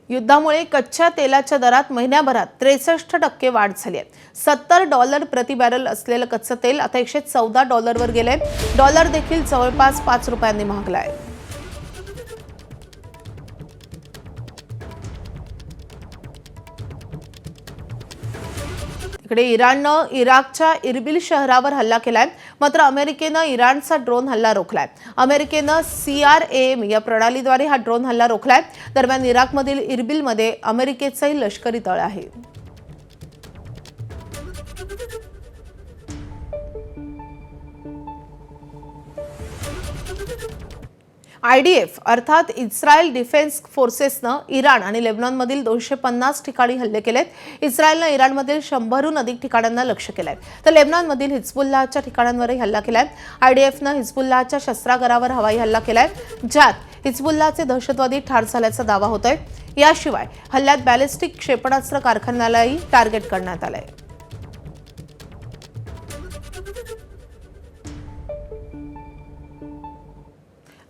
युद्धामुळे कच्च्या तेलाच्या दरात महिन्याभरात 63% वाढ झाली आहे। $70 प्रति बॅरल असलेलं कच्चं तेल आता $114 गेलंय। डॉलर देखील जवळपास 5 रुपयांनी महागलाय। इकडे इराणनं इराकच्या इरबिल शहरावर हल्ला केलाय, मात्र अमेरिकेनं इराणचा ड्रोन हल्ला रोखलाय। अमेरिकेनं CRAM या प्रणालीद्वारे हा ड्रोन हल्ला रोखलाय। दरम्यान इराकमधील इरबिलमध्ये अमेरिकेचंही लष्करी तळ आहे। IDF अर्थात इस्रायल डिफेन्स फोर्सेसनं इराण आणि लेबनॉनमधील 250 ठिकाणी हल्ले केलेत। इस्रायलनं इराणमधील 100हून अधिक ठिकाणांना लक्ष्य केलंय, तर लेबनॉनमधील हिजबुल्लाहच्या ठिकाणांवरही हल्ला केलाय। IDFनं हिजबुल्लाहच्या शस्त्रागारावर हवाई हल्ला केलाय, ज्यात हिजबुल्लाहचे दहशतवादी ठार झाल्याचा दावा होतोय। याशिवाय हल्ल्यात बॅलिस्टिक क्षेपणास्त्र कारखान्यालाही टार्गेट करण्यात आलंय।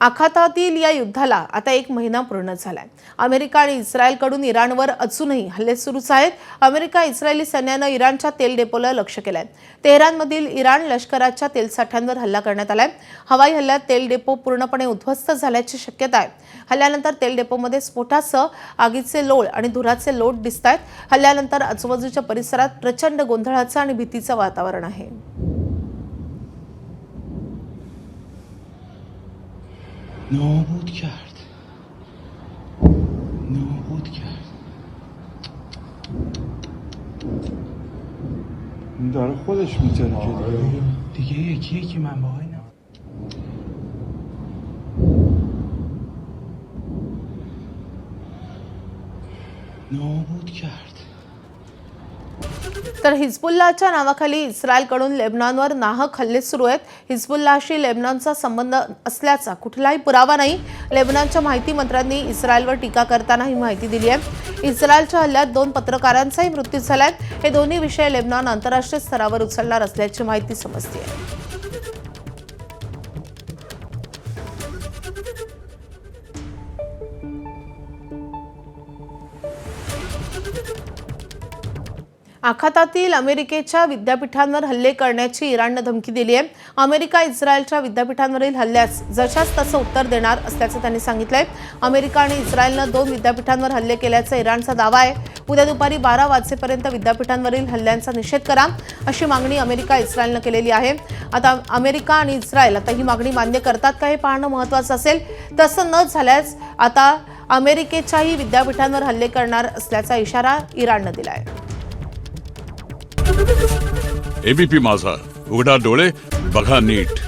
आखातातील या युद्धाला आता 1 महिना पूर्ण झालाय। अमेरिका आणि इस्रायलकडून इराणवर अजूनही हल्ले सुरूच आहेत। अमेरिका इस्रायली सैन्यानं इराणच्या तेल डेपोला लक्ष्य केलंय। तेहरानमधील इराण लष्कराच्या तेलसाठ्यांवर हल्ला करण्यात आलाय। हवाई हल्ल्यात तेल डेपो पूर्णपणे उद्ध्वस्त झाल्याची शक्यता आहे। हल्ल्यानंतर तेल डेपोमध्ये स्फोटासह आगीचे लोळ आणि धुराचे लोट दिसतायत। हल्ल्यानंतर आजूबाजूच्या परिसरात प्रचंड गोंधळाचं आणि भीतीचं वातावरण आहे। نابود کرد این داره خودش میترکه دیگه یکی منبعای نه نابود کرد तर हिजबुल्लाहच्या नावाखाली इस्रायलकडून लेबनॉनवर नाहक हल्ले सुरू आहेत। हिजबुल्लाहशी लेबनॉनचा संबंध असल्याचा कुठलाही पुरावा नाही। लेबनॉनच्या माहिती मंत्र्यांनी इस्रायलवर टीका करताना ही माहिती दिली आहे। इस्रायलच्या हल्ल्यात 2 पत्रकारांचाही मृत्यू झालाय। हे दोन्ही विषय लेबनॉन आंतरराष्ट्रीय स्तरावर उचलणार असल्याची माहिती समजते आहे। आखातातील अमेरिकेच्या विद्यापीठांवर हल्ले करण्याची इराणनं धमकी दिली आहे। अमेरिका इस्रायलच्या विद्यापीठांवरील हल्ल्यास जशास तसं उत्तर देणार असल्याचं त्यांनी सांगितलंय। अमेरिका आणि इस्रायलनं 2 विद्यापीठांवर हल्ले केल्याचा इराणचा दावा आहे। उद्या दुपारी 12 वाजेपर्यंत विद्यापीठांवरील हल्ल्यांचा निषेध करा, अशी मागणी अमेरिका इस्रायलनं केलेली आहे। आता अमेरिका आणि इस्रायल आता ही मागणी मान्य करतात का हे पाहणं महत्त्वाचं असेल। तसं न झाल्यास आता अमेरिकेच्याही विद्यापीठांवर हल्ले करणार असल्याचा इशारा इराणनं दिलाय। ABP माझा, उघडा डोळे बघा नीट।